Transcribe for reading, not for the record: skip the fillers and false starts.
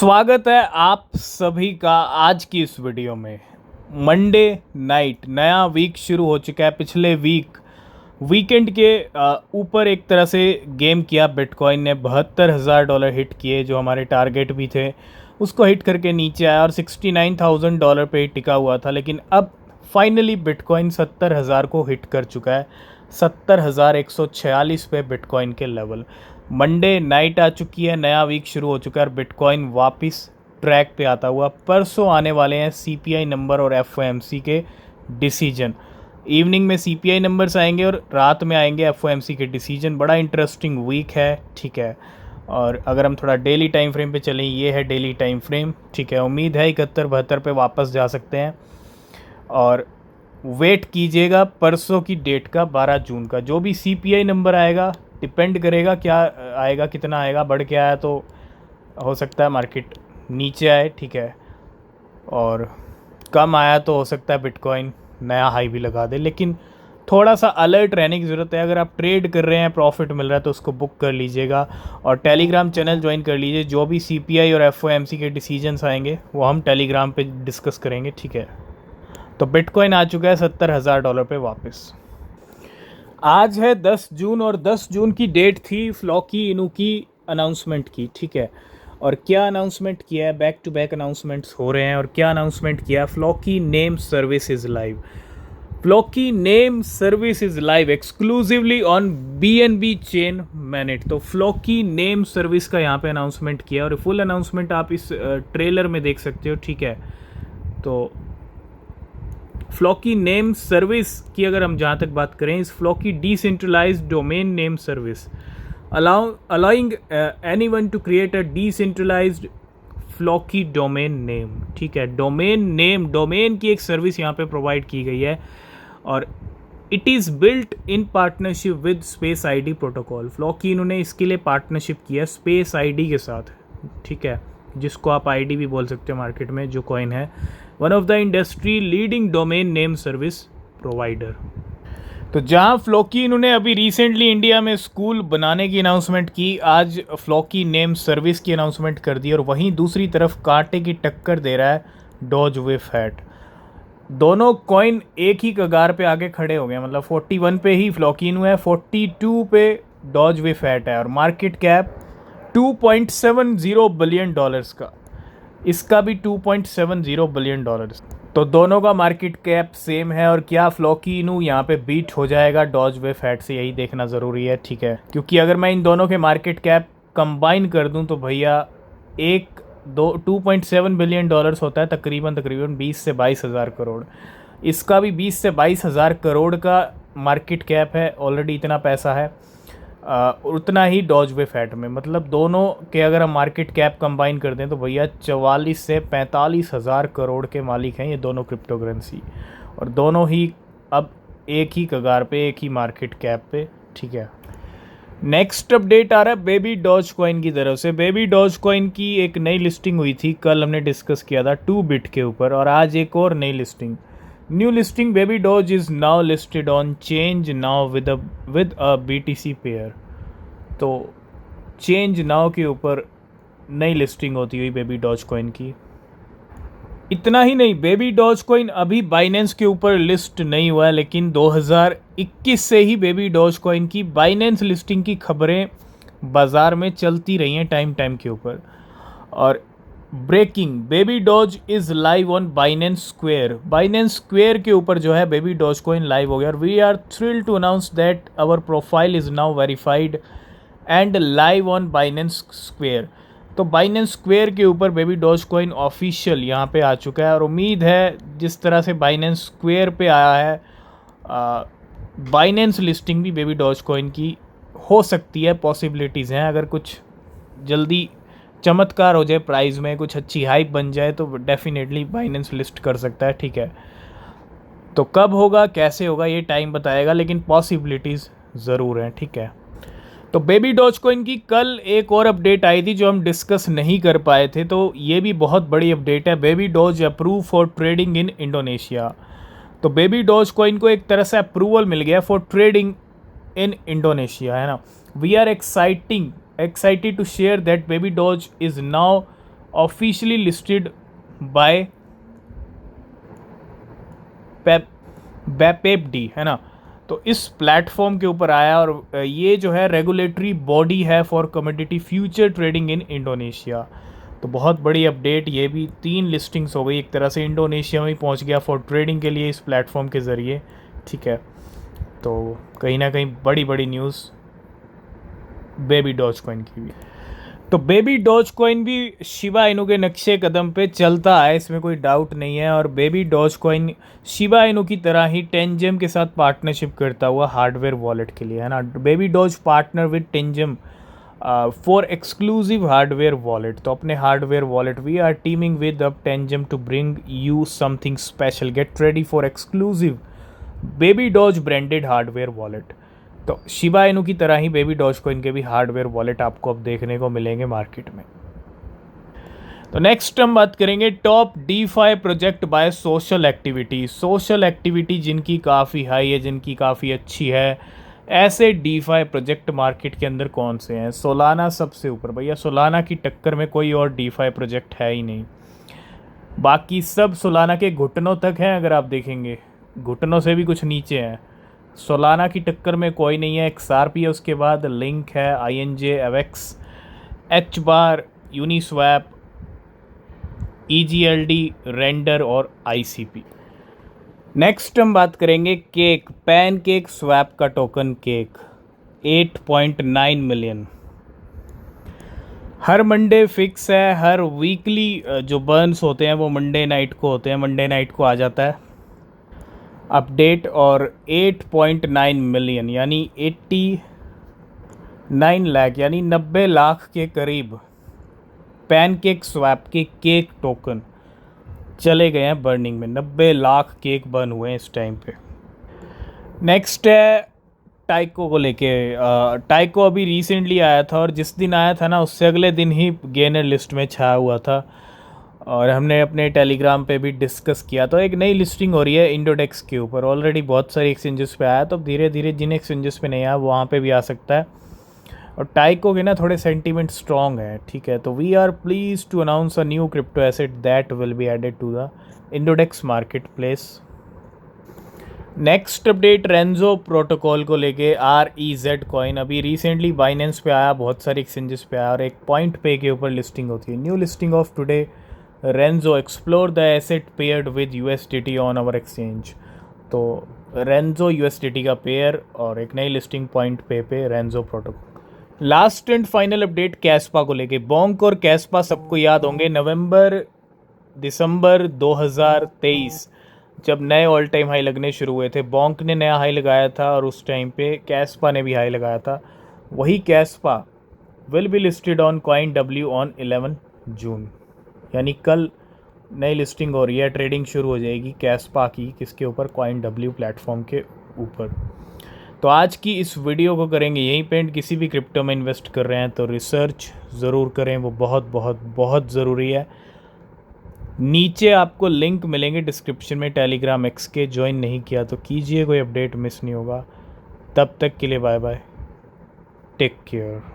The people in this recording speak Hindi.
स्वागत है आप सभी का आज की इस वीडियो में। मंडे नाइट नया वीक शुरू हो चुका है। पिछले वीकेंड के ऊपर एक तरह से गेम किया बिटकॉइन ने। $72,000 हिट किए, जो हमारे टारगेट भी थे उसको हिट करके नीचे आया और $69,000 पे ही टिका हुआ था। लेकिन अब फाइनली बिटकॉइन 70,000 को हिट कर चुका है। 70,146 पे बिटकॉइन के लेवल। मंडे नाइट आ चुकी है, नया वीक शुरू हो चुका है और बिटकॉइन वापस ट्रैक पे आता हुआ। परसों आने वाले हैं सीपीआई नंबर और एफओएमसी के डिसीजन। इवनिंग में सीपीआई नंबर्स आएंगे और रात में आएंगे एफओएमसी के डिसीजन। बड़ा इंटरेस्टिंग वीक है, ठीक है। और अगर हम थोड़ा डेली टाइम फ्रेम पे चलें, ये है डेली टाइम फ्रेम, ठीक है। उम्मीद है 71-72 पे वापस जा सकते हैं और वेट कीजिएगा परसों की डेट का, 12 जून का। जो भी सीपीआई नंबर आएगा डिपेंड करेगा क्या आएगा, कितना आएगा। बढ़ के आया तो हो सकता है मार्केट नीचे आए, ठीक है, और कम आया तो हो सकता है बिटकॉइन नया हाई भी लगा दे। लेकिन थोड़ा सा अलर्ट रहने की ज़रूरत है। अगर आप ट्रेड कर रहे हैं, प्रॉफिट मिल रहा है तो उसको बुक कर लीजिएगा और टेलीग्राम चैनल ज्वाइन कर लीजिए। जो भी सीपीआई और एफओएमसी के डिसीजंस आएंगे वो हम टेलीग्राम पे डिस्कस करेंगे, ठीक है। तो बिटकॉइन आ चुका है $70,000 पे वापस। आज है 10 जून और 10 जून की डेट थी फ्लॉकी इनू की अनाउंसमेंट की, ठीक है। और क्या अनाउंसमेंट किया है, बैक टू बैक अनाउंसमेंट्स हो रहे हैं। और क्या अनाउंसमेंट किया है, Floki name service is live. Floki name service is live exclusively on BNB chain MANET. तो फ्लॉकी नेम सर्विस का यहाँ पे अनाउंसमेंट किया और फुल अनाउंसमेंट आप इस ट्रेलर में देख सकते हो, ठीक है। तो फ्लॉकी नेम सर्विस की अगर हम जहाँ तक बात करें, इस Floki decentralized domain name service allowing anyone to create a decentralized Floki domain name, ठीक है। डोमेन की एक सर्विस यहाँ पे प्रोवाइड की गई है और it is built in partnership with space ID protocol. Floki इन्होंने इसके लिए पार्टनरशिप किया स्पेस आईडी के साथ, ठीक है, जिसको आप आईडी भी बोल सकते हो मार्केट में, जो कॉइन है। One of the industry leading domain name service provider. तो जहां फ्लॉकी इन्होंने अभी रिसेंटली इंडिया में स्कूल बनाने की अनाउंसमेंट की, आज फ्लॉकी नेम सर्विस की अनाउंसमेंट कर दी। और वहीं दूसरी तरफ कांटे की टक्कर दे रहा है डॉज विफ हैट। दोनों कॉइन एक ही कगार पे आके खड़े हो गए। मतलब 41 पे ही फ्लॉकी इनू है, 42 पे डॉज विफ हैट है और मार्केट कैप $2.70 बिलियन का। इसका भी $2.70 बिलियन। तो दोनों का मार्केट कैप सेम है। और क्या फ्लॉकी इनू यहाँ पे बीट हो जाएगा डॉज विफ हैट से, यही देखना ज़रूरी है, ठीक है। क्योंकि अगर मैं इन दोनों के मार्केट कैप कंबाइन कर दूं तो भैया $2.7 बिलियन होता है, तकरीबन 20 से 22 हज़ार करोड़। इसका भी 20 से 22 हज़ार करोड़ का मार्केट कैप है, ऑलरेडी इतना पैसा है। उतना ही डॉज विफ हैट में। मतलब दोनों के अगर हम मार्केट कैप कंबाइन कर दें तो भैया 44 से 45 हज़ार करोड़ के मालिक हैं ये दोनों क्रिप्टो करेंसी। और दोनों ही अब एक ही कगार पे, एक ही मार्केट कैप पे, ठीक है। नेक्स्ट अपडेट आ रहा है बेबी डॉज कॉइन की तरफ से। बेबी डॉज कॉइन की एक नई लिस्टिंग हुई थी, कल हमने डिस्कस किया था 2 बिट के ऊपर, और आज एक और नई listing, new listing baby doge is now listed on change now with a BTC pair. तो चेंज नाउ के ऊपर नई लिस्टिंग होती हुई बेबी डॉज कॉइन की। इतना ही नहीं, बेबी डॉज कॉइन अभी बाइनेंस के ऊपर लिस्ट नहीं हुआ है, लेकिन 2021 से ही बेबी डॉज कॉइन की बाइनेंस लिस्टिंग की खबरें बाज़ार में चलती रही हैं टाइम के ऊपर। और breaking, baby doge is live on Binance square के ऊपर जो है बेबी डॉज कॉइन लाइव हो गया। और we are thrilled to announce that our profile is now verified and live on Binance square. तो बाइनेंस स्क्वेयर के ऊपर बेबी डॉज कॉइन ऑफिशियल यहाँ पे आ चुका है। और उम्मीद है जिस तरह से बाइनेंस स्क्वेयर पे आया है, बाइनेंस लिस्टिंग भी बेबी डॉज कॉइन की हो सकती है, पॉसिबिलिटीज़ हैं। अगर कुछ जल्दी चमत्कार हो जाए, प्राइस में कुछ अच्छी हाइप बन जाए, तो डेफिनेटली बाइनेंस लिस्ट कर सकता है, ठीक है। तो कब होगा, कैसे होगा, ये टाइम बताएगा, लेकिन पॉसिबिलिटीज़ ज़रूर हैं, ठीक है। तो बेबी डॉज कॉइन की कल एक और अपडेट आई थी जो हम डिस्कस नहीं कर पाए थे, तो ये भी बहुत बड़ी अपडेट है। Baby doge approve for trading in Indonesia. तो बेबी डॉज कॉइन को एक तरह से अप्रूवल मिल गया फॉर ट्रेडिंग इन इंडोनेशिया, है ना। We are excited to share that baby doge is now officially listed by BAPEPD, है ना। तो इस प्लेटफॉर्म के ऊपर आया और ये जो है रेगुलेटरी बॉडी है for commodity future trading in Indonesia. तो बहुत बड़ी अपडेट, ये भी 3 लिस्टिंग्स हो गई, एक तरह से इंडोनेशिया में ही पहुंच गया फॉर ट्रेडिंग के लिए इस प्लेटफॉर्म के ज़रिए, ठीक है। तो कहीं ना कहीं बड़ी बड़ी न्यूज़ बेबी डॉज कॉइन की भी। तो बेबी डॉज कॉइन भी शिबा इनू के नक्शे कदम पे चलता है, इसमें कोई डाउट नहीं है। और baby doge coin Shiba Inu की तरह ही टेंजम के साथ पार्टनरशिप करता हुआ हार्डवेयर वॉलेट के लिए, है ना। Baby Doge partner with Tangem for exclusive hardware wallet. तो अपने hardware wallet we are teaming with अब Tangem to bring you something special, get ready for exclusive Baby Doge branded hardware wallet. तो शिबा इनू की तरह ही बेबी डॉज कॉइन के भी हार्डवेयर वॉलेट आपको अब देखने को मिलेंगे मार्केट में। तो नेक्स्ट हम बात करेंगे top DeFi project by social activity. Social activity जिनकी काफ़ी हाई है, जिनकी काफ़ी अच्छी है, ऐसे DeFi प्रोजेक्ट मार्केट के अंदर कौन से हैं। सोलाना सबसे ऊपर, भैया सोलाना की टक्कर में कोई और DeFi प्रोजेक्ट है ही नहीं। बाकी सब सोलाना के घुटनों तक हैं, अगर आप देखेंगे घुटनों से भी कुछ नीचे हैं। सोलाना की टक्कर में कोई नहीं है। XRP है, उसके बाद लिंक है, INJ, AVAX, HBAR, Uniswap, EGLD, render और ICP। नेक्स्ट हम बात करेंगे केक, पैनकेक स्वैप का टोकन केक 8.9 मिलियन। हर मंडे फिक्स है, हर वीकली जो बर्न्स होते हैं वो मंडे नाइट को होते हैं, मंडे नाइट को आ जाता है अपडेट। और 8.9 मिलियन यानी 89 लाख यानी 90 लाख के करीब पैनकेक स्वैप के केक टोकन चले गए हैं बर्निंग में। 90 लाख केक बर्न हुए हैं इस टाइम पे। नेक्स्ट है टाइको को लेके। टाइको अभी रिसेंटली आया था और जिस दिन आया था ना उससे अगले दिन ही गेनर लिस्ट में छाया हुआ था और हमने अपने टेलीग्राम पे भी डिस्कस किया। तो एक नई लिस्टिंग हो रही है इंडोडेक्स के ऊपर, ऑलरेडी बहुत सारी एक्सचेंजेस पे आया, तो धीरे धीरे जिन एक्सचेंजेस पे नहीं आया वहाँ पे भी आ सकता है। और टाइको के ना थोड़े सेंटीमेंट स्ट्रॉन्ग है, ठीक है। तो we are pleased to announce a new crypto asset that will be added to the Indodax marketplace. Next update Renzo protocol को लेके REZ कॉइन अभी रिसेंटली बाइनेंस पे आया, बहुत सारी एक्सचेंजेस पे आया और एक पॉइंट पे के ऊपर लिस्टिंग होती है। New listing of today Renzo, explore the asset paired with USDT on our exchange. तो रेंजो USDT का पेयर और एक नई लिस्टिंग पॉइंट पे Renzo protocol. Last and final update Kaspa को लेके। बोंक और कैस्पा सबको याद होंगे, नवंबर दिसंबर 2023 जब नए ऑल टाइम हाई लगने शुरू हुए थे। बोंक ने नया हाई लगाया था और उस टाइम पे कैस्पा ने भी हाई लगाया था। वही Kaspa will be listed on CoinW on 11 June, यानी कल नई लिस्टिंग हो रही है, ट्रेडिंग शुरू हो जाएगी कैस्पा की। किसके ऊपर? CoinW प्लेटफॉर्म के ऊपर। तो आज की इस वीडियो को करेंगे यहीं पे एंड। किसी भी क्रिप्टो में इन्वेस्ट कर रहे हैं तो रिसर्च ज़रूर करें, वो बहुत बहुत बहुत ज़रूरी है। नीचे आपको लिंक मिलेंगे डिस्क्रिप्शन में टेलीग्राम X के, ज्वाइन नहीं किया तो कीजिए, कोई अपडेट मिस नहीं होगा। तब तक के लिए बाय बाय, टेक केयर।